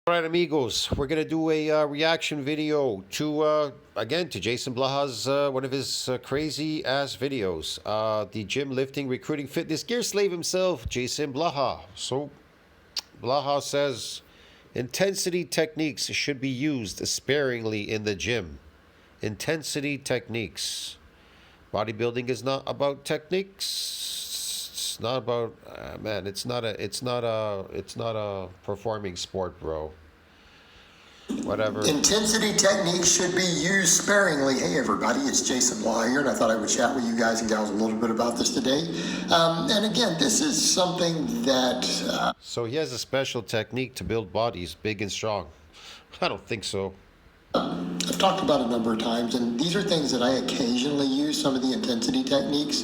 All right, amigos, we're gonna do a reaction video to again to Jason Blaha's one of his crazy ass videos, the gym lifting recruiting fitness gear slave himself, Jason Blaha. So Blaha says intensity techniques should be used sparingly in the gym. Intensity techniques. Bodybuilding is not about techniques. It's not about man. It's not a performing sport, bro. Whatever. Intensity techniques should be used sparingly. Hey everybody, it's Jason Blaha here, and I thought I would chat with you guys and gals a little bit about this today. And again, this is something that... So he has a special technique to build bodies big and strong. I don't think so. I've talked about a number of times, and these are things that I occasionally use, some of the intensity techniques,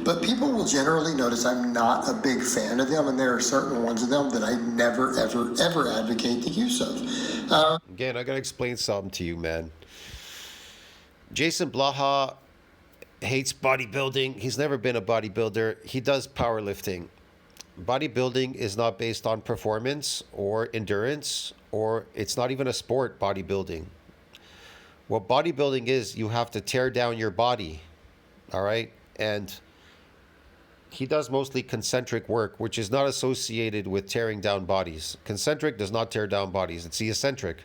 but people will generally notice I'm not a big fan of them, and there are certain ones of them that I never, ever, ever advocate the use of. Again, I gotta explain something to you, man. Jason Blaha hates bodybuilding. He's never been a bodybuilder. He does powerlifting. Bodybuilding is not based on performance or endurance, or it's not even a sport, bodybuilding. What bodybuilding is, you have to tear down your body, all right? And he does mostly concentric work, which is not associated with tearing down bodies. Concentric does not tear down bodies. It's the eccentric.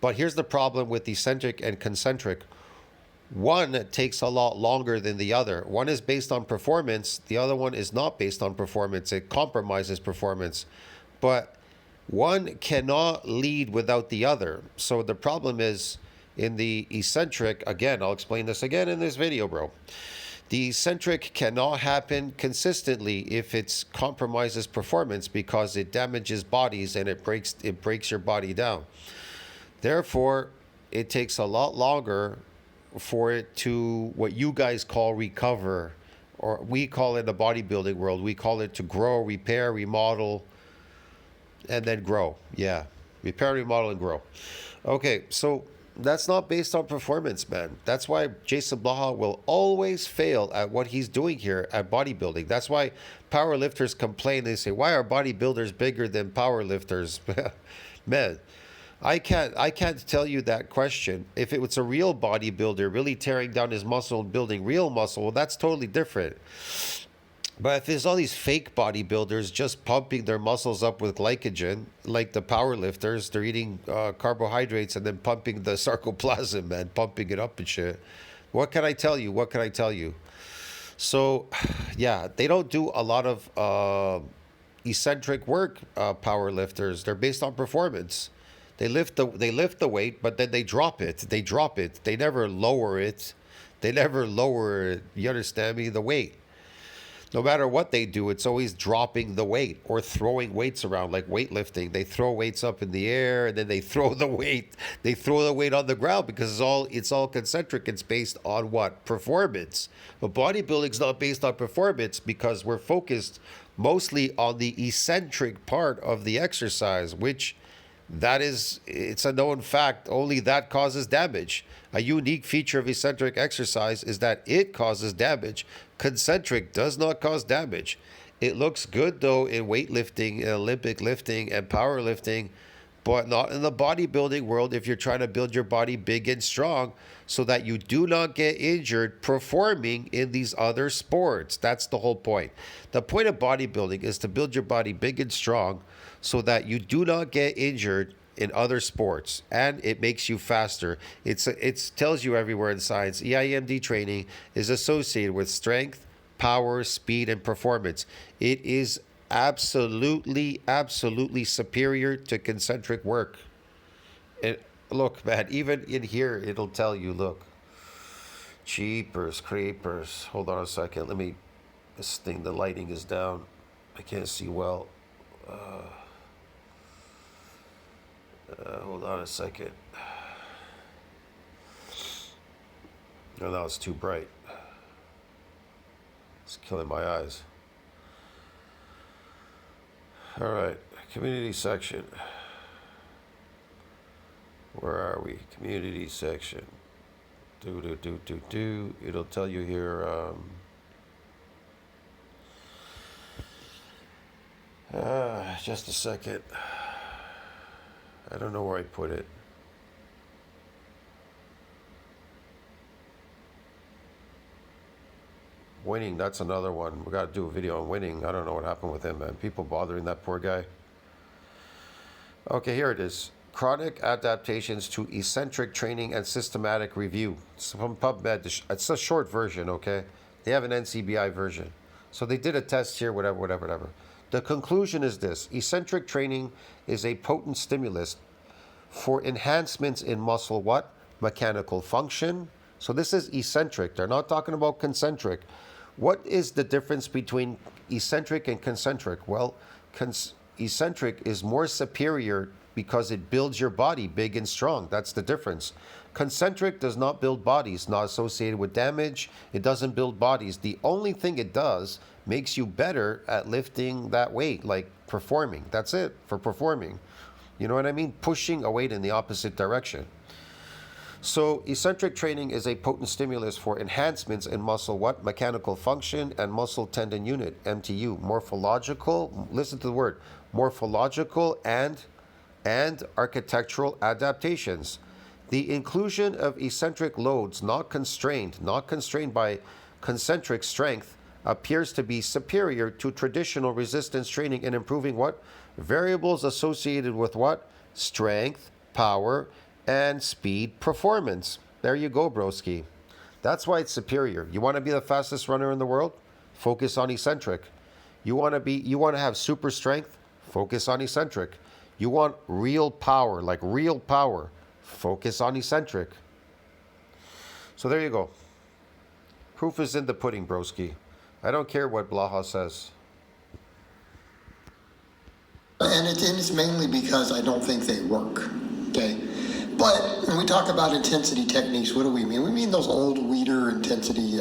But here's the problem with eccentric and concentric. One takes a lot longer than the other. One is based on performance. The other one is not based on performance. It compromises performance. But one cannot lead without the other. So the problem is in the eccentric, again, I'll explain this again in this video, bro. The eccentric cannot happen consistently if it compromises performance because it damages bodies and it breaks your body down. Therefore, it takes a lot longer for it to, what you guys call recover, or we call it in the bodybuilding world, we call it to grow, repair, remodel, and then grow. Yeah, repair, remodel, and grow. Okay, so that's not based on performance, man. That's why Jason Blaha will always fail at what he's doing here at bodybuilding. That's why powerlifters complain. They say, why are bodybuilders bigger than powerlifters? Man, I can't tell you that question. If it was a real bodybuilder really tearing down his muscle and building real muscle, well, that's totally different. But if there's all these fake bodybuilders just pumping their muscles up with glycogen, like the powerlifters, they're eating carbohydrates and then pumping the sarcoplasm, man, pumping it up and shit. What can I tell you? What can I tell you? So, yeah, they don't do a lot of eccentric work, powerlifters. They're based on performance. They lift the weight, but then they drop it. They drop it. They never lower it. They never lower, you understand me, the weight. No matter what they do, it's always dropping the weight or throwing weights around, like weightlifting. They throw weights up in the air and then they throw the weight. They throw the weight on the ground because it's all concentric. It's based on what? Performance. But bodybuilding's not based on performance because we're focused mostly on the eccentric part of the exercise, which it's a known fact. Only that causes damage. A unique feature of eccentric exercise is that it causes damage. Concentric does not cause damage. It looks good though in weightlifting, Olympic lifting, and powerlifting, but not in the bodybuilding world if you're trying to build your body big and strong so that you do not get injured performing in these other sports. That's the whole point. The point of bodybuilding is to build your body big and strong so that you do not get injured in other sports, and it makes you faster. It tells you everywhere in science, EIMD training is associated with strength, power, speed, and performance. It is absolutely, absolutely superior to concentric work. And look, man, even in here, it'll tell you, look, cheapers, creepers. Hold on a second. This thing, the lighting is down. I can't see well. Hold on a second. No, that was too bright. It's killing my eyes. All right, community section. Where are we? Community section. It'll tell you here. Just a second. I don't know where I put it. Winning, that's another one. We got to do a video on winning. I don't know what happened with him, man. People bothering that poor guy. Okay, here it is. Chronic adaptations to eccentric training and systematic review. It's from PubMed. It's a short version, okay? They have an NCBI version. So they did a test here, whatever. The conclusion is this. Eccentric training is a potent stimulus for enhancements in muscle what? Mechanical function. So this is eccentric. They're not talking about concentric. What is the difference between eccentric and concentric? Well, eccentric is more superior because it builds your body big and strong. That's the difference. Concentric does not build bodies, not associated with damage. It doesn't build bodies. The only thing it does makes you better at lifting that weight, like performing. That's it, for performing. You know what I mean? Pushing a weight in the opposite direction. So eccentric training is a potent stimulus for enhancements in muscle what? Mechanical function and muscle tendon unit, MTU. Morphological, listen to the word, morphological and architectural adaptations. The inclusion of eccentric loads not constrained by concentric strength appears to be superior to traditional resistance training in improving what? Variables associated with what? Strength, power, and speed performance. There you go, broski. That's why it's superior. You want to be the fastest runner in the world? Focus on eccentric. You want to have super strength? Focus on eccentric. You want real power, like real power? Focus on eccentric. So there you go. Proof is in the pudding, broski. I don't care what Blaha says. And it's mainly because I don't think they work, okay? But when we talk about intensity techniques, what do we mean? We mean those old Weider intensity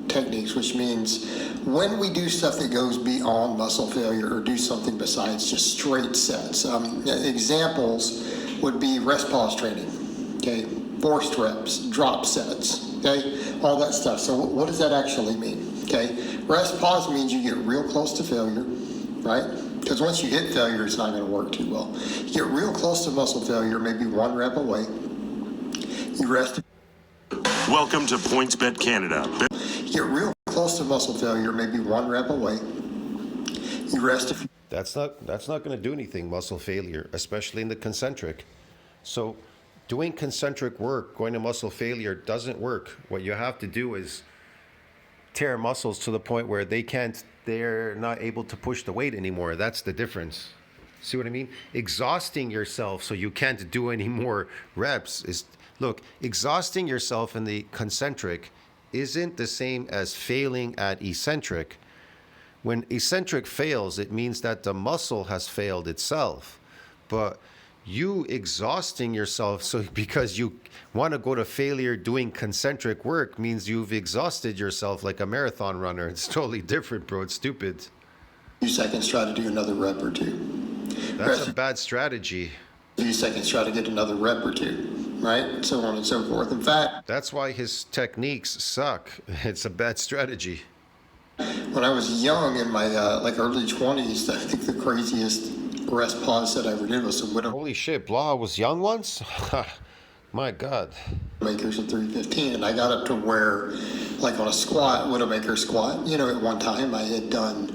techniques, which means when we do stuff that goes beyond muscle failure or do something besides just straight sets. Examples would be rest pause training, okay? Forced reps, drop sets, okay? All that stuff. So what does that actually mean, okay? Rest pause means you get real close to failure, right? Because once you hit failure, it's not going to work too well. You get real close to muscle failure, maybe 1 rep away. You rest. Welcome to PointsBet Canada. You get real close to muscle failure, maybe 1 rep away. You rest. That's not going to do anything, muscle failure, especially in the concentric. So doing concentric work, going to muscle failure doesn't work. What you have to do is tear muscles to the point where they're not able to push the weight anymore. That's the difference. See what I mean? Exhausting yourself so you can't do any more reps exhausting yourself in the concentric isn't the same as failing at eccentric. When eccentric fails, it means that the muscle has failed itself. But you exhausting yourself because you want to go to failure doing concentric work means you've exhausted yourself like a marathon runner. It's totally different, bro. It's stupid. Few seconds, try to do another rep or two. That's a bad strategy. Few seconds, try to get another rep or two, right? So on and so forth. In fact, that's why his techniques suck. It's a bad strategy. When I was young, in my early 20s, I think the craziest rest pause that I ever did was some widow. Holy shit, Blaha was young once? My God. Makers at 315, and I got up to where, like on a squat, Widowmaker squat, at one time I had done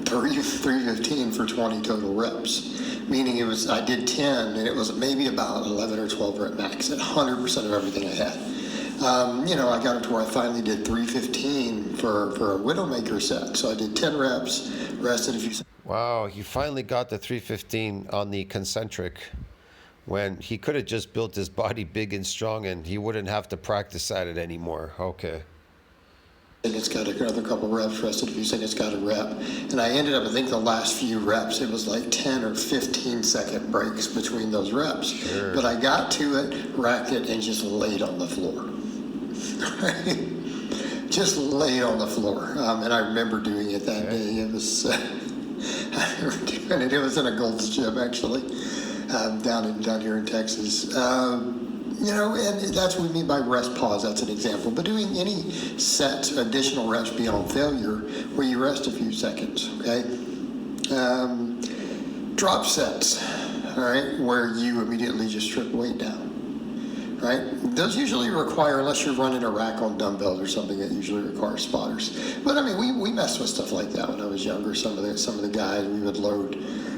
315 for 20 total reps. Meaning I did 10, and it was maybe about 11 or 12 rep max at 100% of everything I had. I got it to where I finally did 315 for a Widowmaker set. So I did 10 reps, rested a few seconds. Wow, you finally got the 315 on the concentric when he could have just built his body big and strong and he wouldn't have to practice at it anymore. Okay. It's got another couple reps, rested a few seconds, got a rep. And I ended up, I think the last few reps, it was like 10 or 15 second breaks between those reps. Sure. But I got to it, racked it, and just laid on the floor. Just laid on the floor. And I remember doing it that day. It was, I remember doing it. It was in a Gold's Gym, actually, down here in Texas. And that's what we mean by rest pause. That's an example. But doing any sets, additional reps beyond failure, where you rest a few seconds, okay? Drop sets. all right, where you immediately just strip weight down, right? Those usually require, unless you're running a rack on dumbbells or something, that usually requires spotters. But I mean, we messed with stuff like that when I was younger. Some of the guys, we would load,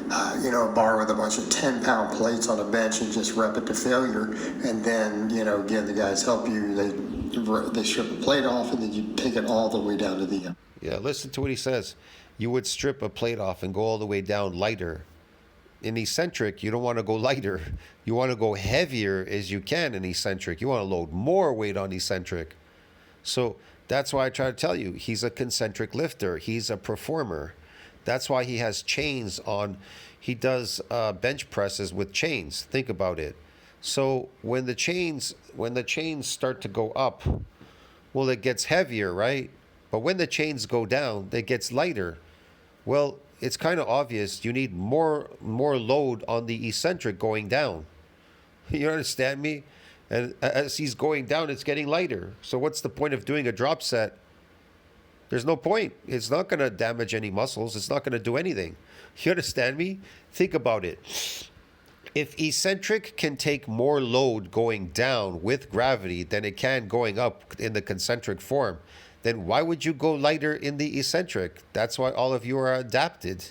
a bar with a bunch of 10-pound plates on a bench and just rep it to failure. And then, again, the guys help you. They strip a plate off, and then you take it all the way down to the end. Yeah, listen to what he says. You would strip a plate off and go all the way down lighter. In eccentric, you don't want to go lighter. You want to go heavier as you can in eccentric. You want to load more weight on eccentric. So that's why I try to tell you, he's a concentric lifter. He's a performer. That's why he has chains on. He does bench presses with chains. Think about it. So when the chains start to go up, well, it gets heavier, right? But when the chains go down, it gets lighter. Well, it's kind of obvious you need more load on the eccentric going down. You understand me? And as he's going down, it's getting lighter. So what's the point of doing a drop set? There's no point. It's not going to damage any muscles. It's not going to do anything. You understand me? Think about it. If eccentric can take more load going down with gravity than it can going up in the concentric form, then why would you go lighter in the eccentric? That's why all of you are adapted.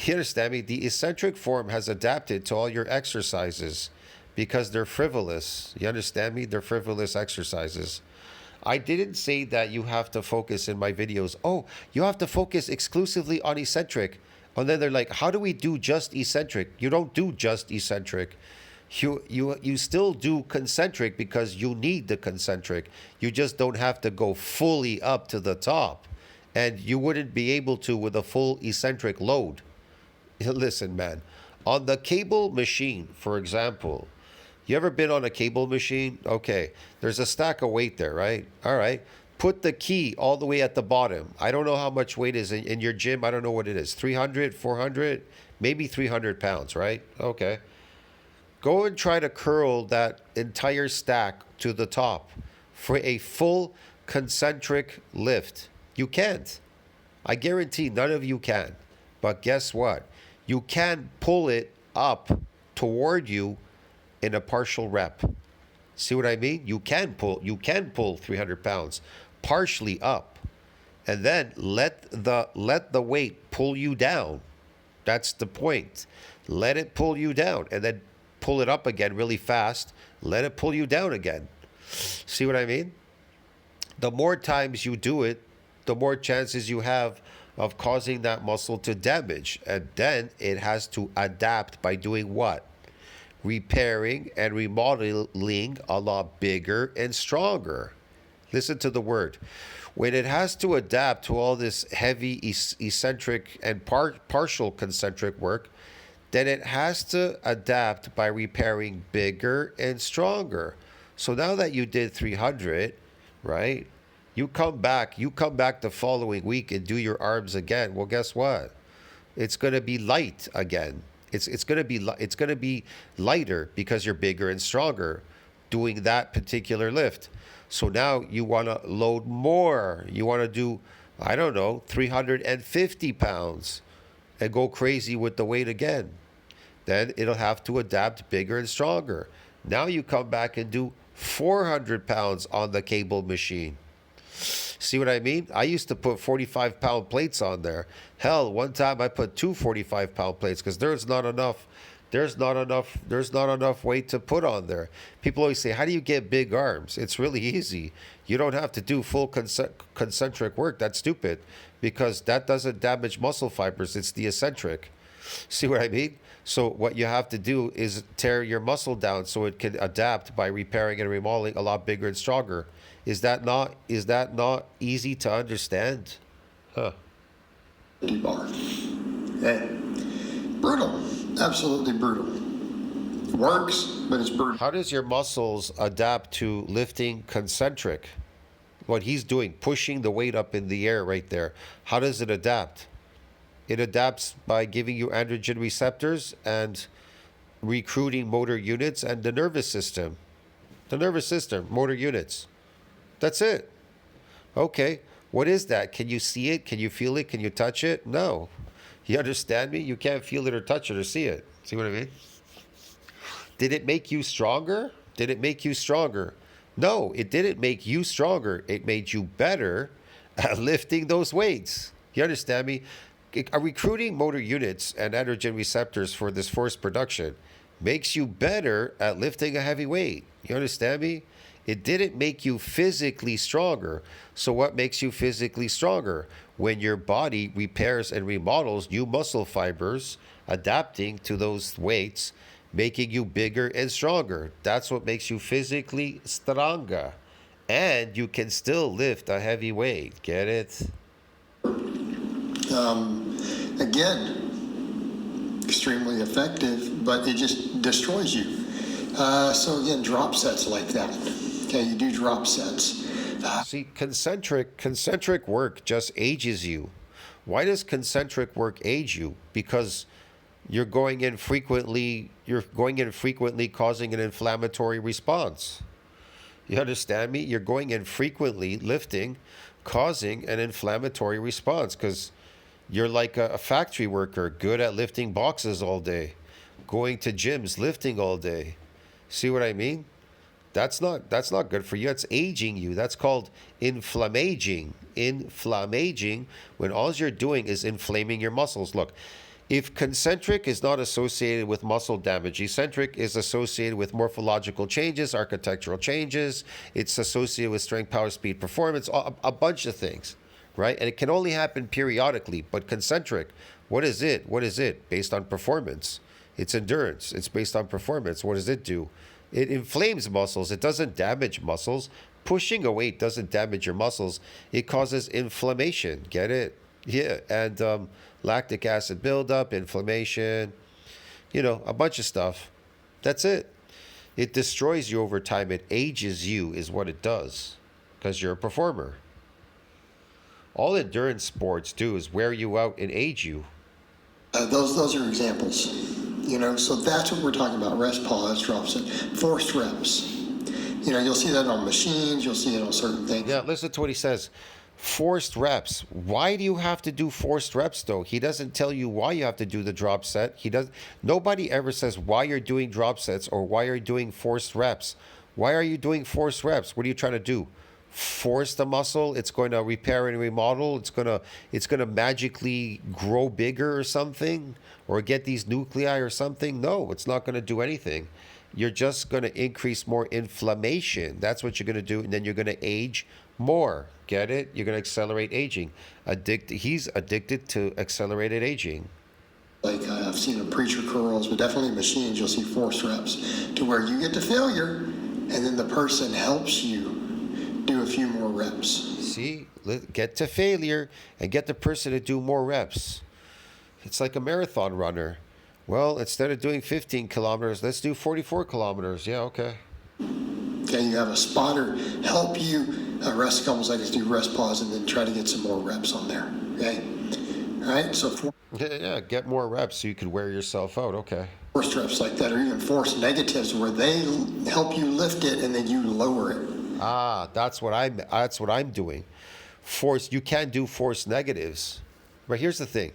You understand me? The eccentric form has adapted to all your exercises because they're frivolous. You understand me? They're frivolous exercises. I didn't say that you have to focus in my videos. Oh, you have to focus exclusively on eccentric. And then they're like, how do we do just eccentric? You don't do just eccentric. You still do concentric because you need the concentric. You just don't have to go fully up to the top. And you wouldn't be able to with a full eccentric load. Listen, man, on the cable machine, for example, you ever been on a cable machine? Okay, there's a stack of weight there, right? All right. Put the key all the way at the bottom. I don't know how much weight is in your gym. I don't know what it is. 300, 400, maybe 300 pounds, right? Okay. Go and try to curl that entire stack to the top for a full concentric lift. You can't. I guarantee none of you can. But guess what? You can pull it up toward you in a partial rep. See what I mean? You can pull 300 pounds partially up, and then let the weight pull you down. That's the point. Let it pull you down, and then pull it up again really fast. Let it pull you down again. See what I mean? The more times you do it, the more chances you have of causing that muscle to damage. And then it has to adapt by doing what? Repairing and remodeling a lot bigger and stronger. Listen to the word. When it has to adapt to all this heavy eccentric and partial concentric work, then it has to adapt by repairing bigger and stronger. So now that you did 300, right? You come back the following week and do your arms again. Well, guess what? It's going to be light again. It's going to be lighter because you're bigger and stronger doing that particular lift. So now you want to load more. You want to do, 350 pounds and go crazy with the weight again. Then it'll have to adapt bigger and stronger. Now you come back and do 400 pounds on the cable machine. See what I mean? I used to put 45-pound plates on there. Hell, one time I put two 45-pound plates because there's not enough weight to put on there. People always say, how do you get big arms? It's really easy. You don't have to do full concentric work. That's stupid because that doesn't damage muscle fibers. It's the eccentric. See what I mean? So what you have to do is tear your muscle down so it can adapt by repairing and remodeling a lot bigger and stronger. Is that not easy to understand? Huh. Bar. Yeah. Brutal. Absolutely brutal. Works, but it's brutal. How does your muscles adapt to lifting concentric? What he's doing, pushing the weight up in the air right there. How does it adapt? It adapts by giving you androgen receptors and recruiting motor units and the nervous system. The nervous system, motor units. That's it. Okay, what is that? Can you see it? Can you feel it? Can you touch it? No. You understand me? You can't feel it or touch it or see it. See what I mean? Did it make you stronger? Did it make you stronger? No, it didn't make you stronger. It made you better at lifting those weights. You understand me? Recruiting motor units and androgen receptors for this force production makes you better at lifting a heavy weight. You understand me? It didn't make you physically stronger. So what makes you physically stronger? When your body repairs and remodels new muscle fibers, adapting to those weights, making you bigger and stronger. That's what makes you physically stronger. And you can still lift a heavy weight. Get it? Again, extremely effective, but it just destroys you. So again, drop sets like that. Okay, you do drop sets. See, concentric work just ages you. Why does concentric work age you? Because you're going in frequently, causing an inflammatory response. You understand me? You're going in frequently, lifting, causing an inflammatory response because you're like a factory worker, good at lifting boxes all day, going to gyms, lifting all day. See what I mean? That's not good for you. That's aging you. That's called inflammaging. Inflammaging, when all you're doing is inflaming your muscles. Look, if concentric is not associated with muscle damage, eccentric is associated with morphological changes, architectural changes. It's associated with strength, power, speed, performance, a bunch of things, right? And it can only happen periodically. But concentric, what is it? What is it? Based on performance. It's endurance. It's based on performance. What does it do? It inflames muscles. It doesn't damage muscles. Pushing a weight doesn't damage your muscles. It causes inflammation. Get it? Yeah. And lactic acid buildup, inflammation, a bunch of stuff. That's it. It destroys you over time. It ages you is what it does because you're a performer. All endurance sports do is wear you out and age you. Those are examples. So that's what we're talking about. Rest, pause, drop set, forced reps. You'll see that on machines. You'll see it on certain things. Yeah, listen to what he says. Forced reps. Why do you have to do forced reps, though? He doesn't tell you why you have to do the drop set. Nobody ever says why you're doing drop sets or why you're doing forced reps. Why are you doing forced reps? What are you trying to do? Force the muscle? It's going to repair and remodel. It's going to magically grow bigger or something, or get these nuclei or something. No, it's not going to do anything. You're just going to increase more inflammation. That's what you're going to do, and then you're going to age more. Get it? You're going to accelerate aging. He's addicted to accelerated aging. Like I've seen in preacher curls, but definitely in machines, you'll see forced reps to where you get to failure, and then the person helps you do a few more reps. See, get to failure and get the person to do more reps. It's like a marathon runner. Well, instead of doing 15 kilometers, let's do 44 kilometers. Yeah, okay. Okay, you have a spotter help you rest a couple seconds, do rest, pause, and then try to get some more reps on there. Okay? All right, so yeah, get more reps so you could wear yourself out. Okay. Forced reps like that, or even forced negatives where they help you lift it and then you lower it. That's what I'm doing. You can't do forced negatives. But here's the thing.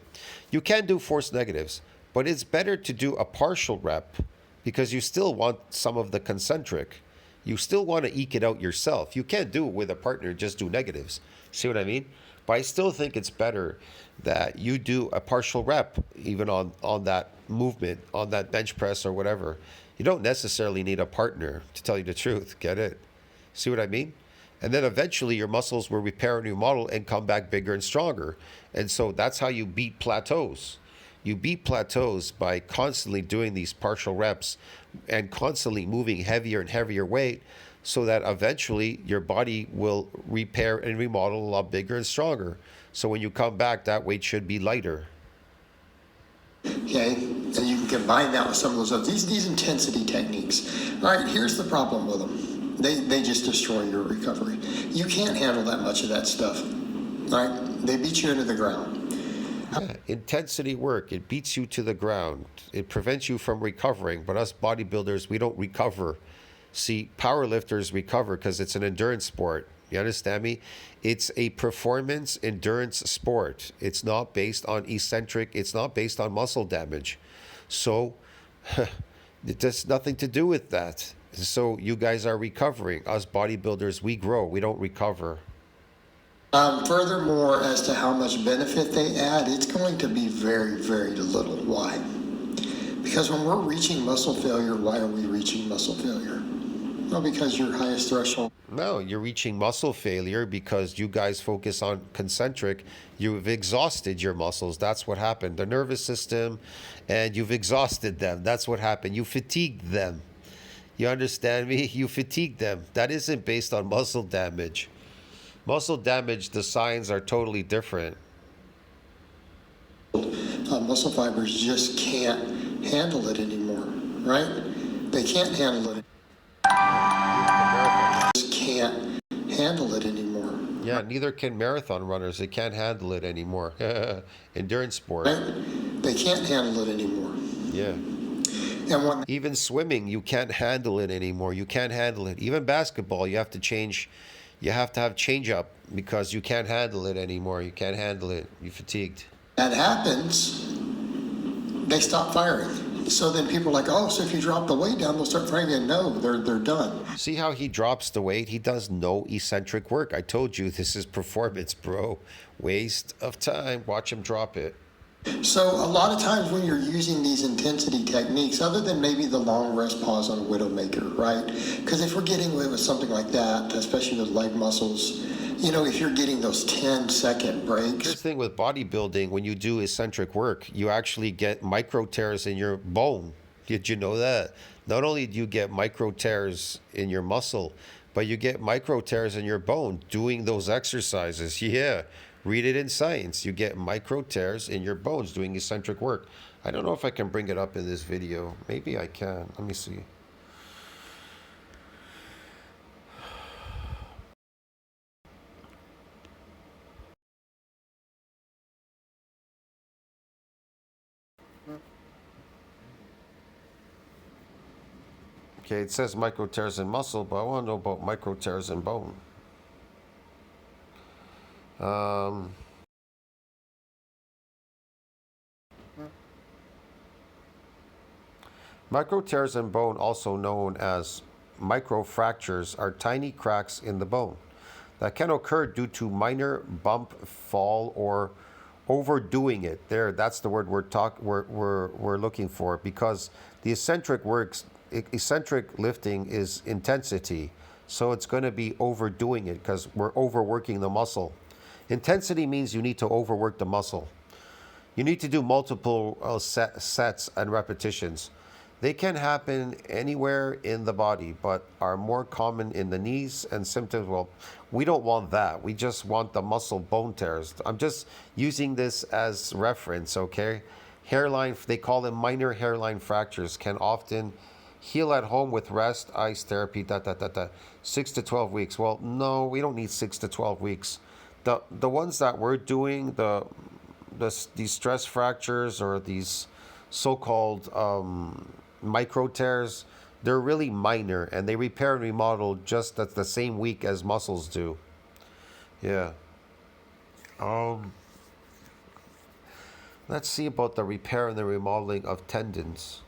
You can do forced negatives, but it's better to do a partial rep because you still want some of the concentric. You still want to eke it out yourself. You can't do it with a partner, just do negatives. See what I mean? But I still think it's better that you do a partial rep even on that movement, on that bench press or whatever. You don't necessarily need a partner, to tell you the truth. Get it? See what I mean? And then eventually your muscles will repair and remodel and come back bigger and stronger. And so that's how you beat plateaus. You beat plateaus by constantly doing these partial reps and constantly moving heavier and heavier weight so that eventually your body will repair and remodel a lot bigger and stronger. So when you come back, that weight should be lighter. Okay, and you can combine that with some of those other, these intensity techniques. All right, here's the problem with them. They just destroy your recovery. You can't handle that much of that stuff. All right, they beat you into the ground. Yeah, intensity work, it beats you to the ground. It prevents you from recovering, but us bodybuilders, we don't recover. See, powerlifters recover because it's an endurance sport. You understand me? It's a performance endurance sport. It's not based on eccentric. It's not based on muscle damage. So It has nothing to do with that. So you guys are recovering. Us bodybuilders, we grow. We don't recover. Furthermore, as to how much benefit they add, it's going to be very, very little. Why? Because when we're reaching muscle failure, why are we reaching muscle failure? Well, because your highest threshold. No, you're reaching muscle failure because you guys focus on concentric. You've exhausted your muscles. That's what happened. The nervous system, and you've exhausted them. That's what happened. You fatigued them. You understand me? You fatigued them. That isn't based on muscle damage. Muscle damage, the signs are totally different. Muscle fibers just can't handle it anymore, right? They can't handle it. Just can't handle it anymore. Yeah, neither can marathon runners. They can't handle it anymore. Endurance sport. Right? They can't handle it anymore. Yeah. And when Even swimming, you can't handle it anymore. You can't handle it. Even basketball, you have to change. You have to have change up because you can't handle it anymore. You can't handle it. You're fatigued. that happens, they stop firing. So then people are like, oh, so if you drop the weight down, they'll start firing again. No, they're done. See how he drops the weight? He does no eccentric work. I told you this is performance, bro. Waste of time. Watch him drop it. So a lot of times when you're using these intensity techniques, other than maybe the long rest pause on a Widowmaker, right? Because if we're getting away with something like that, especially with leg muscles, you know, if you're getting those 10-second breaks. Here's the thing with bodybuilding, when you do eccentric work, you actually get micro tears in your bone. Did you know that? Not only do you get micro tears in your muscle, but you get micro tears in your bone doing those exercises. Yeah. Read it in science. You get micro tears in your bones doing eccentric work. I don't know if I can bring it up in this video. Maybe I can. Let me see. Okay, it says micro tears in muscle, but I want to know about micro tears in bone. Micro tears in bone, also known as microfractures, are tiny cracks in the bone that can occur due to minor bump, fall, or overdoing it. There, that's the word we're looking for, because the eccentric lifting is intensity, so it's going to be overdoing it because we're overworking the muscle. Intensity means you need to overwork the muscle. You need to do multiple sets and repetitions. They can happen anywhere in the body, but are more common in the knees and symptoms. Well, we don't want that. We just want the muscle bone tears. I'm just using this as reference, okay? Hairline, they call them minor hairline fractures, can often heal at home with rest, ice therapy, 6 to 12 weeks. Well, no, we don't need 6 to 12 weeks. The ones that we're doing, these stress fractures or these so-called micro tears, they're really minor and they repair and remodel just at the same week as muscles do. Yeah. Let's see about the repair and the remodeling of tendons.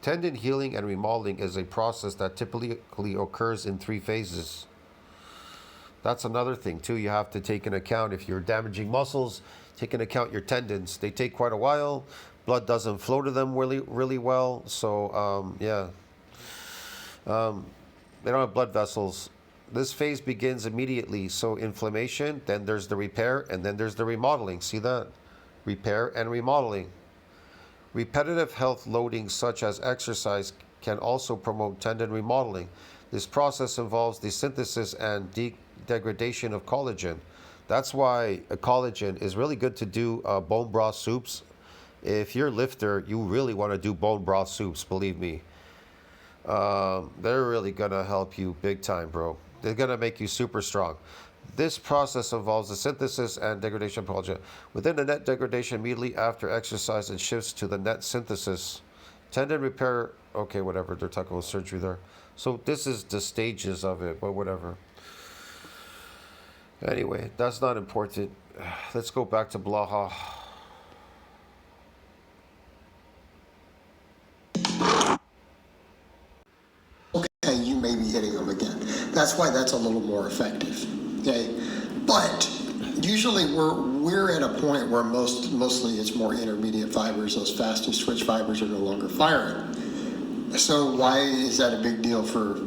Tendon healing and remodeling is a process that typically occurs in 3 phases. That's another thing too. You have to take into account if you're damaging muscles, take into account your tendons. They take quite a while. Blood doesn't flow to them really well. So they don't have blood vessels. This phase begins immediately. So inflammation, then there's the repair, and then there's the remodeling. See that? Repair and remodeling. Repetitive health loading such as exercise can also promote tendon remodeling. This process involves the synthesis and degradation of collagen. That's why collagen is really good to do bone broth soups. If you're a lifter, you really want to do bone broth soups, believe me. They're really going to help you big time, bro. They're going to make you super strong. This process involves the synthesis and degradation of collagen. Within the net degradation immediately after exercise, it shifts to the net synthesis. Tendon repair, okay, whatever, they're talking about surgery there. So this is the stages of it, but whatever. Anyway, that's not important. Let's go back to Blaha. Okay, you may be hitting them again. That's why that's a little more effective. Okay, but usually we're at a point where mostly it's more intermediate fibers. Those faster switch fibers are no longer firing. So why is that a big deal for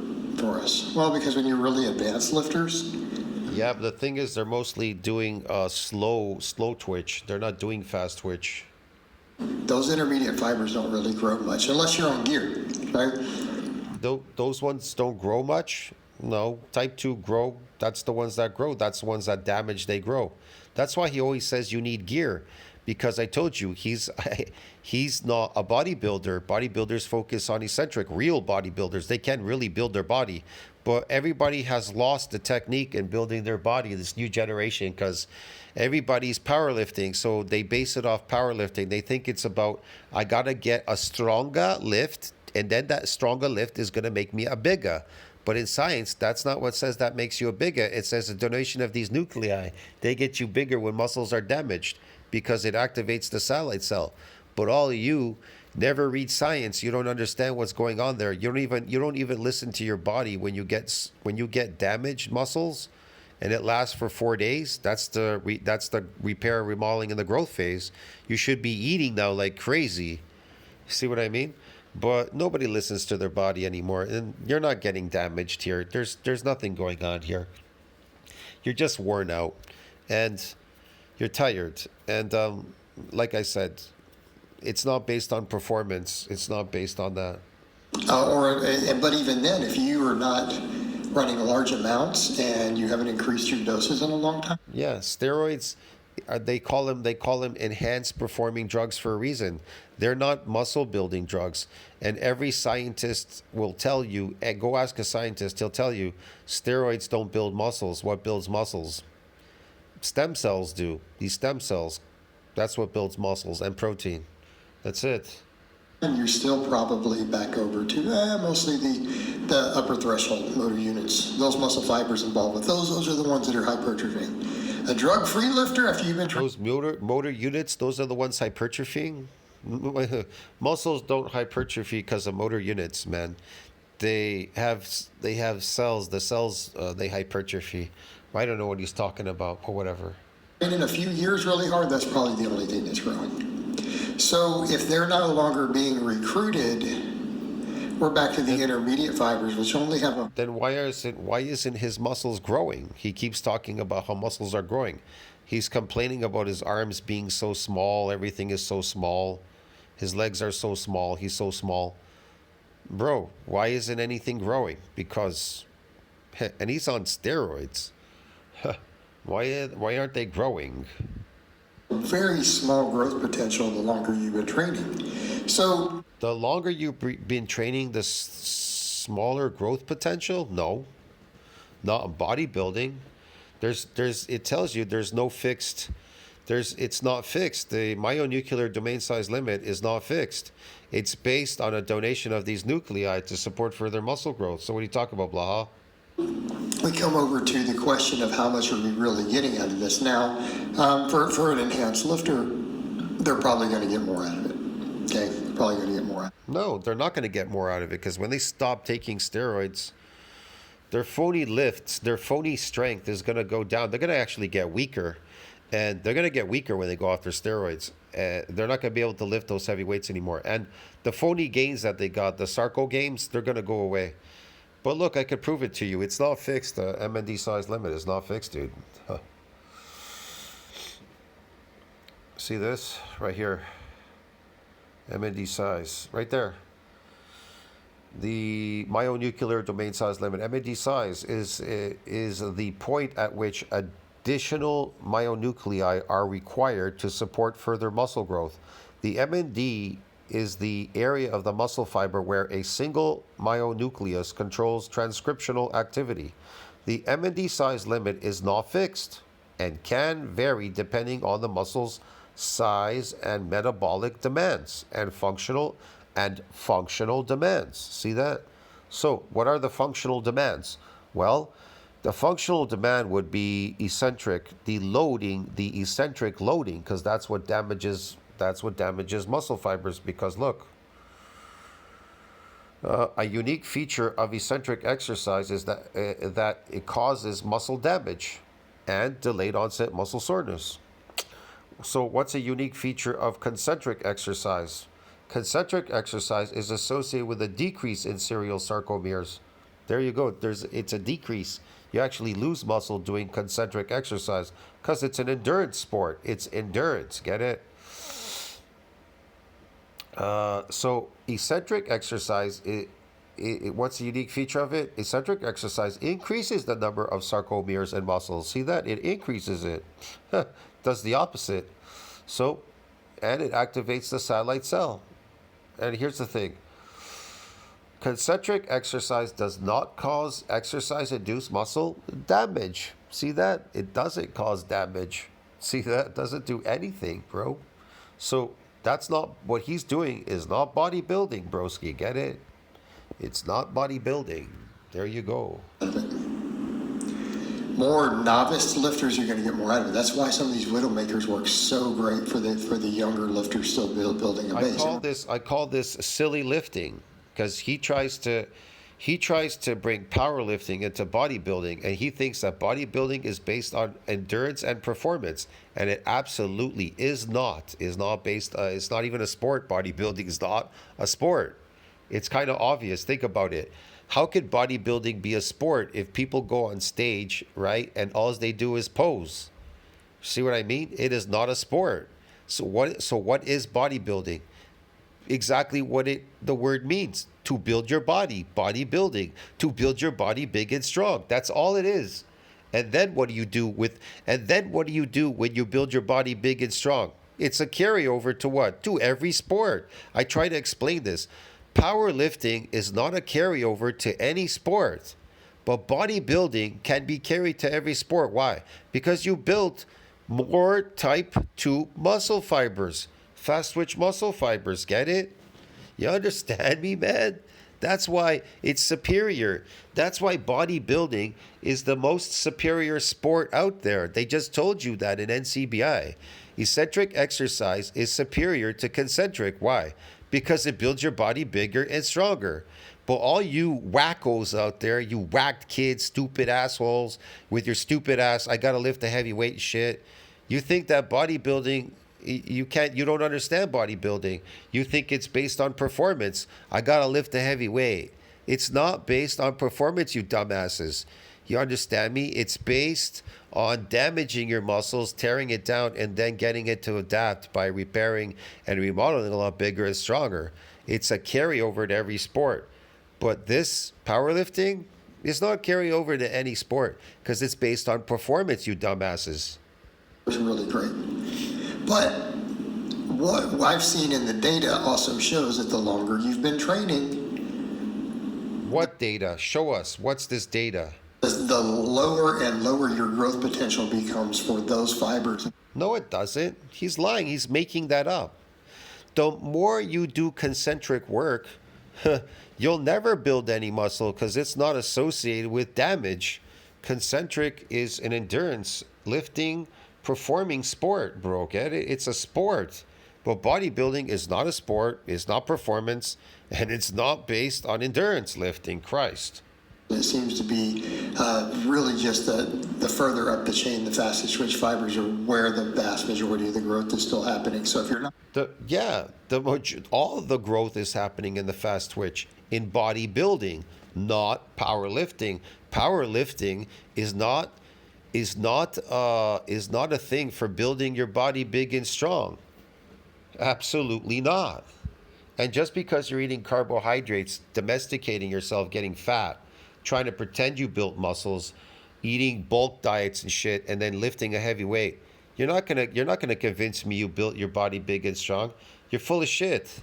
us? Well, because when you're really advanced lifters. Yeah, but the thing is, they're mostly doing slow twitch. They're not doing fast twitch. Those intermediate fibers don't really grow much unless you're on gear, right? Those ones don't grow much. No, type 2 grow. That's the ones that grow. That's the ones that damage, they grow. That's why he always says you need gear, because I told you he's not a bodybuilder. Bodybuilders focus on eccentric. Real bodybuilders, they can really build their body, but everybody has lost the technique in building their body, this new generation, because everybody's powerlifting, so they base it off powerlifting. They think it's about, I gotta get a stronger lift, and then that stronger lift is gonna make me a bigger. But in science, that's not what says that makes you a bigger. It says the donation of these nuclei, they get you bigger when muscles are damaged, because it activates the satellite cell. But all of you never read science. You don't understand what's going on there. You don't even listen to your body when you get damaged muscles, and it lasts for 4 days. That's the repair, remodeling, and the growth phase. You should be eating now like crazy. See what I mean? But nobody listens to their body anymore, and you're not getting damaged here. There's nothing going on here. You're just worn out, and you're tired. And like I said, it's not based on performance. It's not based on that. But even then, if you are not running large amounts and you haven't increased your doses in a long time. Yeah, steroids, they call them enhanced performing drugs for a reason. They're not muscle building drugs. And every scientist will tell you, and go ask a scientist, he'll tell you, steroids don't build muscles. What builds muscles? Stem cells do. These stem cells, that's what builds muscles, and protein. That's it. And you're still probably back over to mostly the upper threshold motor units. Those muscle fibers involved with those are the ones that are hypertrophying. A drug-free lifter, after you've been those motor units, those are the ones hypertrophying. Muscles don't hypertrophy because of motor units, man. They have cells. The cells they hypertrophy. I don't know what he's talking about, or whatever. in a few years really hard, that's probably the only thing that's growing. So if they're no longer being recruited, we're back to the intermediate fibers, which only have a... Then why isn't his muscles growing? He keeps talking about how muscles are growing. He's complaining about his arms being so small. Everything is so small. His legs are so small. He's so small. Bro, why isn't anything growing? Because, and he's on steroids. Why aren't they growing? Very small growth potential the longer you've been training. So the longer you've been training, the smaller growth potential? No, not in bodybuilding. It tells you there's no fixed. It's not fixed. The myonuclear domain size limit is not fixed. It's based on a donation of these nuclei to support further muscle growth. So what do you talk about, Blaha? we come over to the question of how much are we really getting out of this. Now, for an enhanced lifter, they're probably going to get more out of it. Okay, probably going to get more out of it. No, they're not going to get more out of it, because when they stop taking steroids, their phony lifts, their phony strength is going to go down. They're going to actually get weaker, and they're going to get weaker when they go off their steroids. They're not going to be able to lift those heavy weights anymore. And the phony gains that they got, the sarco gains, they're going to go away. But look, I could prove it to you. It's not fixed. The MND size limit is not fixed, dude. Huh. See this right here? MND size, right there. The myonuclear domain size limit, MND size, is the point at which additional myonuclei are required to support further muscle growth. The MND is the area of the muscle fiber where a single myonucleus controls transcriptional activity. The MND size limit is not fixed and can vary depending on the muscle's size and metabolic demands and functional demands. See that? So what are the functional demands? Well, The functional demand would be eccentric, the eccentric loading, because that's what damages muscle fibers. Because look, a unique feature of eccentric exercise is that it causes muscle damage and delayed onset muscle soreness. So what's a unique feature of concentric exercise? Concentric exercise is associated with a decrease in serial sarcomeres. There you go. It's a decrease. You actually lose muscle doing concentric exercise because it's an endurance sport. It's endurance. Get it? So eccentric exercise, what's the unique feature of it? Eccentric exercise increases the number of sarcomeres and muscles. See that? It increases it. Does the opposite. So, and it activates the satellite cell. And here's the thing. Concentric exercise does not cause exercise-induced muscle damage. See that? It doesn't cause damage. See that? It doesn't do anything, bro. So that's not what he's doing. Is not bodybuilding, broski. Get it? It's not bodybuilding. There you go. More novice lifters, you're going to get more out of it. That's why some of these widowmakers work so great for the younger lifters still building a base. I call this silly lifting. Because he tries to bring powerlifting into bodybuilding, and he thinks that bodybuilding is based on endurance and performance, and it absolutely is not. Is not based. It's not even a sport. Bodybuilding is not a sport. It's kind of obvious. Think about it. How could bodybuilding be a sport if people go on stage, right, and all they do is pose? See what I mean? It is not a sport. So what is bodybuilding? Exactly what the word means: to build your body. Bodybuilding, to build your body big and strong. That's all it is. And then what do you do when you build your body big and strong? It's a carryover to what? To every sport. I try to explain this. Powerlifting is not a carryover to any sport, but bodybuilding can be carried to every sport. Why? Because you built more type 2 muscle fibers. Fast twitch muscle fibers, get it? You understand me, man? That's why it's superior. That's why bodybuilding is the most superior sport out there. They just told you that in NCBI. Eccentric exercise is superior to concentric. Why? Because it builds your body bigger and stronger. But all you wackos out there, you whacked kids, stupid assholes, with your stupid ass, I gotta lift a heavy weight shit. You think that bodybuilding... You don't understand bodybuilding. You think it's based on performance. I gotta lift a heavy weight. It's not based on performance, you dumbasses. You understand me? It's based on damaging your muscles, tearing it down, and then getting it to adapt by repairing and remodeling a lot bigger and stronger. It's a carryover to every sport. But this powerlifting is not carryover to any sport because it's based on performance, you dumbasses. It's really great. But what I've seen in the data also shows that the longer you've been training... What data? Show us. What's this data? The lower and lower your growth potential becomes for those fibers. No, it doesn't. He's lying. He's making that up. The more you do concentric work, you'll never build any muscle because it's not associated with damage. Concentric is an endurance, lifting, performing sport, bro. Get it? It's a sport. But bodybuilding is not a sport, it's not performance, and it's not based on endurance lifting. Christ. It seems to be really just the further up the chain, the fastest twitch fibers are where the vast majority of the growth is still happening. So if you're not... all of the growth is happening in the fast twitch in bodybuilding, not powerlifting. Powerlifting is not a thing for building your body big and strong. Absolutely not. And just because you're eating carbohydrates, domesticating yourself, getting fat, trying to pretend you built muscles, eating bulk diets and shit, and then lifting a heavy weight, you're not gonna convince me you built your body big and strong. You're full of shit.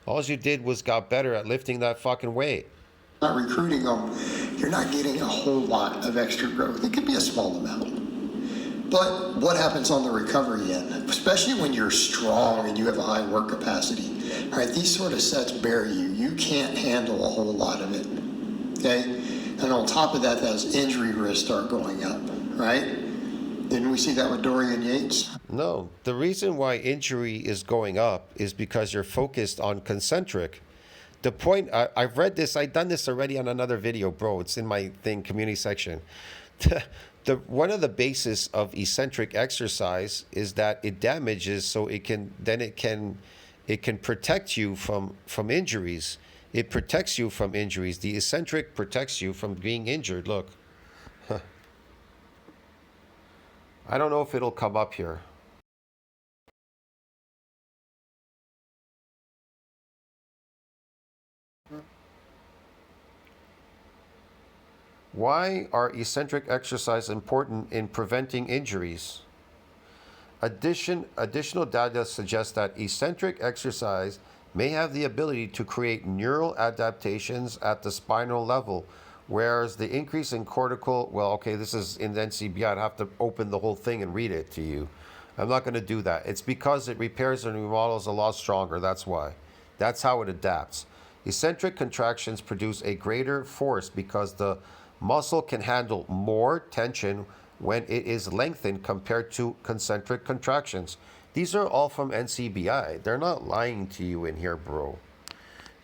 All you did was got better at lifting that fucking weight. Not recruiting them, you're not getting a whole lot of extra growth. It could be a small amount. But what happens on the recovery end, especially when you're strong and you have a high work capacity, all right, these sort of sets bury you. You can't handle a whole lot of it, okay? And on top of that, those injury risks start going up, right? Didn't we see that with Dorian Yates? No, the reason why injury is going up is because you're focused on concentric. The point, I've read this, I've done this already on another video, bro. It's in my thing, community section. One of the basis of eccentric exercise is that it damages, so it can protect you from injuries. It protects you from injuries. The eccentric protects you from being injured. Look. I don't know if it'll come up here. Why are eccentric exercise important in preventing injuries? Additional data suggests that eccentric exercise may have the ability to create neural adaptations at the spinal level, whereas the increase in cortical, well, okay, this is in the NCBI. I'd have to open the whole thing and read it to you. I'm not going to do that. It's because it repairs and remodels a lot stronger. That's why. That's how it adapts. Eccentric contractions produce a greater force because the muscle can handle more tension when it is lengthened compared to concentric contractions. These are all from NCBI. They're not lying to you in here, bro.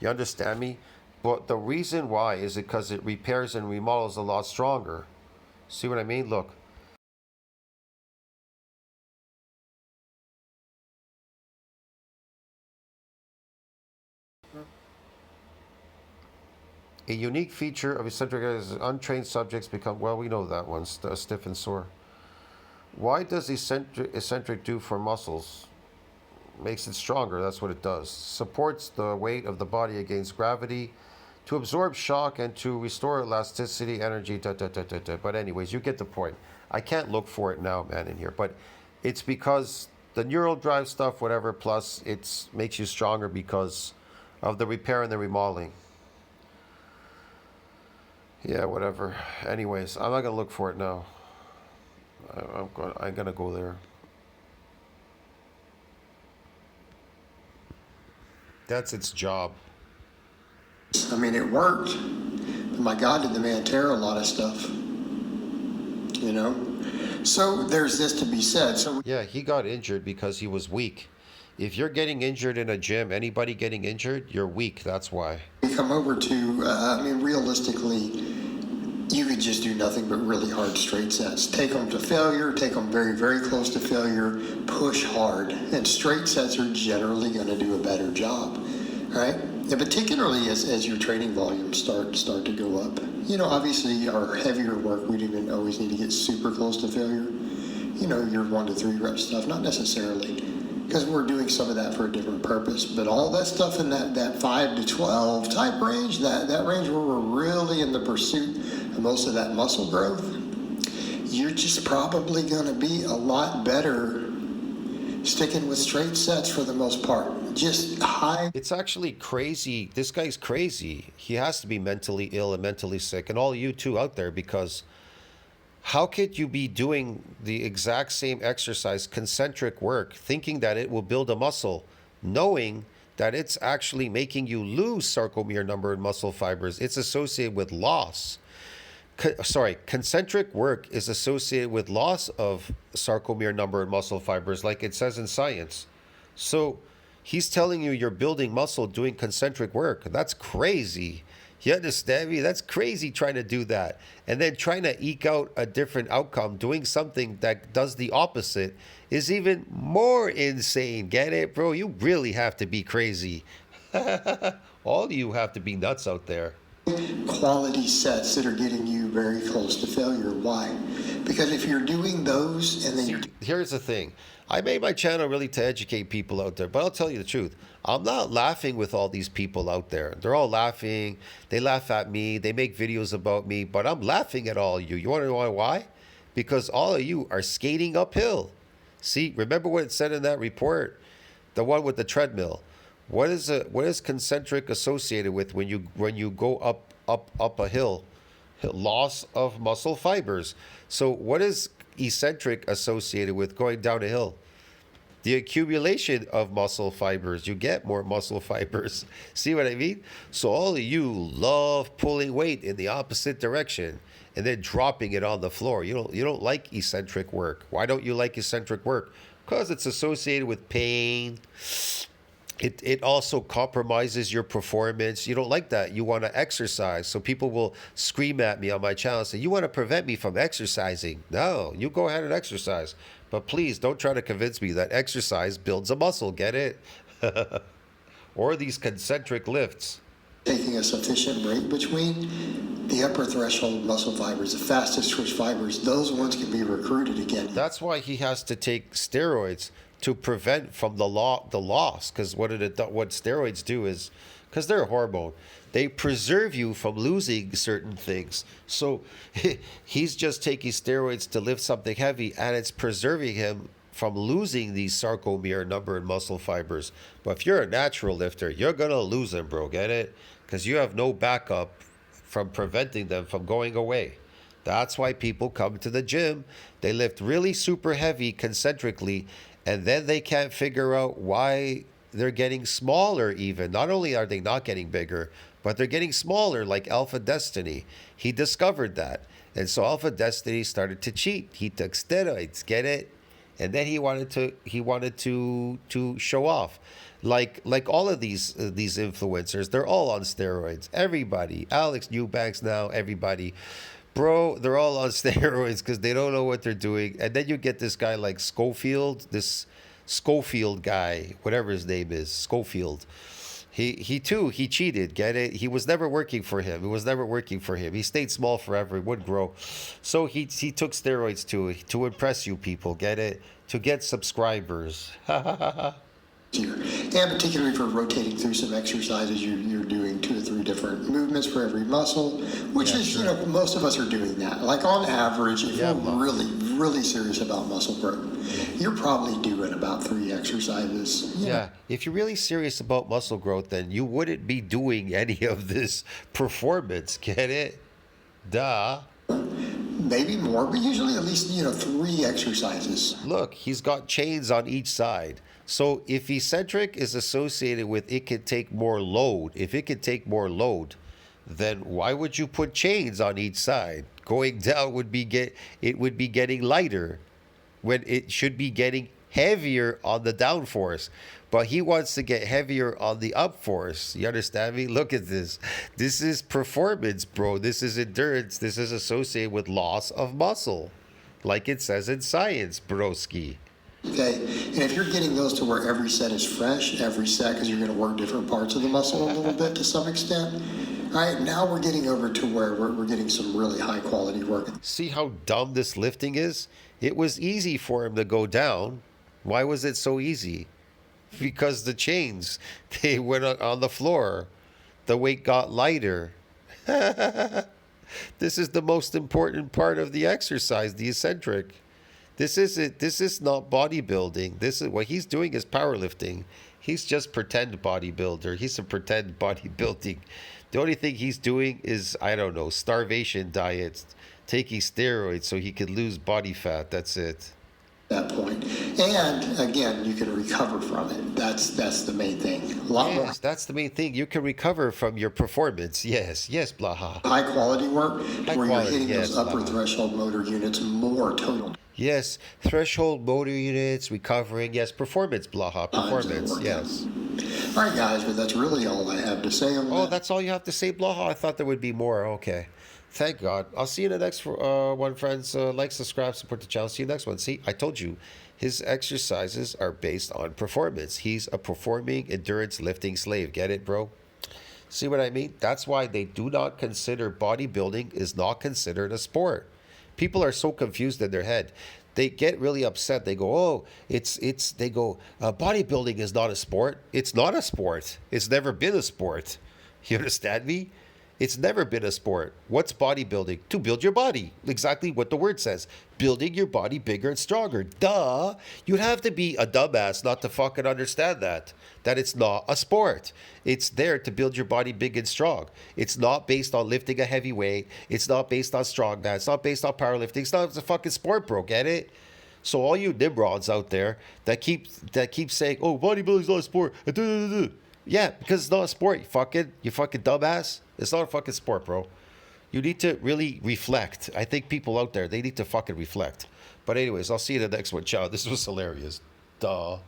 You understand me? But the reason why is because it repairs and remodels a lot stronger. See what I mean? Look. A unique feature of eccentric is untrained subjects become, well, we know that one, stiff and sore. Why does eccentric do for muscles? Makes it stronger, that's what it does. Supports the weight of the body against gravity to absorb shock and to restore elasticity, energy, But anyways, you get the point. I can't look for it now, man, in here. But it's because the neural drive stuff, whatever, plus it makes you stronger because of the repair and the remodeling. Yeah, whatever. Anyways, I'm not going to look for it now. I'm gonna go there. That's its job. I mean, it worked. But my God, did the man tear a lot of stuff? You know? So there's this to be said. So yeah, he got injured because he was weak. If you're getting injured in a gym, anybody getting injured, you're weak. That's why. We come over to, I mean, realistically, you could just do nothing but really hard straight sets. Take them to failure, take them very, very close to failure, push hard. And straight sets are generally going to do a better job, right? And particularly as your training volumes start to go up. You know, obviously our heavier work, we didn't always need to get super close to failure. You know, your 1 to 3 rep stuff, not necessarily, because we're doing some of that for a different purpose. But all that stuff in that 5 to 12 type range, that range where we're really in the pursuit of most of that muscle growth, you're just probably going to be a lot better sticking with straight sets for the most part. Just high. It's actually crazy. This guy's crazy. He has to be mentally ill and mentally sick, and all you two out there, because how could you be doing the exact same exercise, concentric work, thinking that it will build a muscle, knowing that it's actually making you lose sarcomere number and muscle fibers? It's associated with loss. Concentric work is associated with loss of sarcomere number and muscle fibers, like it says in science. So he's telling you you're building muscle doing concentric work. That's crazy. You understand me? That's crazy trying to do that. And then trying to eke out a different outcome, doing something that does the opposite, is even more insane. Get it, bro? You really have to be crazy. All you have to be nuts out there. Quality sets that are getting you very close to failure. Why? Because if you're doing those and then you're... Here's the thing. I made my channel really to educate people out there, but I'll tell you the truth. I'm not laughing with all these people out there. They're all laughing. They laugh at me. They make videos about me, but I'm laughing at all of you. You want to know why? Because all of you are skating uphill. See, remember what it said in that report? The one with the treadmill. What is concentric associated with when you go up a hill? Loss of muscle fibers. So what is eccentric associated with going down a hill? The accumulation of muscle fibers, you get more muscle fibers. See what I mean? So all of you love pulling weight in the opposite direction and then dropping it on the floor. You don't like eccentric work. Why don't you like eccentric work? Because it's associated with pain. It also compromises your performance. You don't like that. You want to exercise. So people will scream at me on my channel and say, you want to prevent me from exercising. No, you go ahead and exercise. But please don't try to convince me that exercise builds a muscle. Get it? Or these concentric lifts. Taking a sufficient break between the upper threshold muscle fibers, the fastest twitch fibers, those ones can be recruited again. That's why he has to take steroids to prevent from the loss. Because what steroids do is, because they're a hormone, they preserve you from losing certain things. So he's just taking steroids to lift something heavy, and it's preserving him from losing these sarcomere number and muscle fibers. But if you're a natural lifter, you're gonna lose them, bro. Get it? Because you have no backup from preventing them from going away. That's why people come to the gym. They lift really super heavy concentrically, and then they can't figure out why they're getting smaller even. Not only are they not getting bigger, but they're getting smaller, like Alpha Destiny. He discovered that. And so Alpha Destiny started to cheat. He took steroids, get it? And then he wanted to show off. Like all of these influencers, they're all on steroids. Everybody. Alex Eubanks now, everybody. Bro, they're all on steroids because they don't know what they're doing. And then you get this guy like Schofield, this Schofield guy, whatever his name is, Schofield. He too cheated, get it? He was never working for him. He stayed small forever. He wouldn't grow. So he took steroids to impress you people, get it? To get subscribers. And particularly for rotating through some exercises, you're doing 2 or 3 different movements for every muscle, which is, sure. Most of us are doing that. Like on average, if you're really serious about muscle growth, you're probably doing about 3 exercises. Yeah, if you're really serious about muscle growth, then you wouldn't be doing any of this performance, get it? Duh. Maybe more, but usually at least, 3 exercises. Look, he's got chains on each side. So if eccentric is associated with it can take more load, then why would you put chains on each side? Going down would be getting lighter when it should be getting heavier on the down force. But he wants to get heavier on the up force. You understand me? Look at this. This is performance, bro. This is endurance. This is associated with loss of muscle. Like it says in science, broski. Okay, and if you're getting those to where every set is fresh, every set, because you're going to work different parts of the muscle a little bit to some extent, all right, now we're getting over to where we're getting some really high quality work. See how dumb this lifting is? It was easy for him to go down. Why was it so easy? Because the chains, they went on the floor. The weight got lighter. This is the most important part of the exercise, the eccentric. This is not bodybuilding. This is what he's doing is powerlifting. He's just pretend bodybuilder. He's a pretend bodybuilding. The only thing he's doing is, I don't know, starvation diets, taking steroids so he could lose body fat. That's it. That point. And again, you can recover from it. That's the main thing. Yes, that's the main thing. You can recover from your performance. Yes, Blaha. High quality work where you're hitting those upper Blaha. threshold motor units more total. Yes, threshold motor units, recovering. Yes, performance, Blaha. Performance, yes. All right, guys, but that's really all I have to say on that. Oh, that's all you have to say, Blaha? I thought there would be more. Okay. Thank God. I'll see you in the next one, friends. Like, subscribe, support the channel. See you next one. See, I told you, his exercises are based on performance. He's a performing endurance lifting slave. Get it, bro? See what I mean? That's why they do not consider bodybuilding is not considered a sport. People are so confused in their head. They get really upset. They go, oh, bodybuilding is not a sport. It's not a sport. It's never been a sport. You understand me? It's never been a sport. What's bodybuilding? To build your body. Exactly what the word says. Building your body bigger and stronger. Duh. You'd have to be a dumbass not to fucking understand that it's not a sport. It's there to build your body big and strong. It's not based on lifting a heavy weight. It's not based on strongman. It's not based on powerlifting. It's not a fucking sport, bro. Get it? So all you nimrods out there that keep saying, "Oh, bodybuilding's not a sport," yeah, because it's not a sport. You fucking dumbass. It's not a fucking sport, bro. You need to really reflect. I think people out there, they need to fucking reflect. But anyways, I'll see you in the next one. Ciao. This was hilarious. Duh.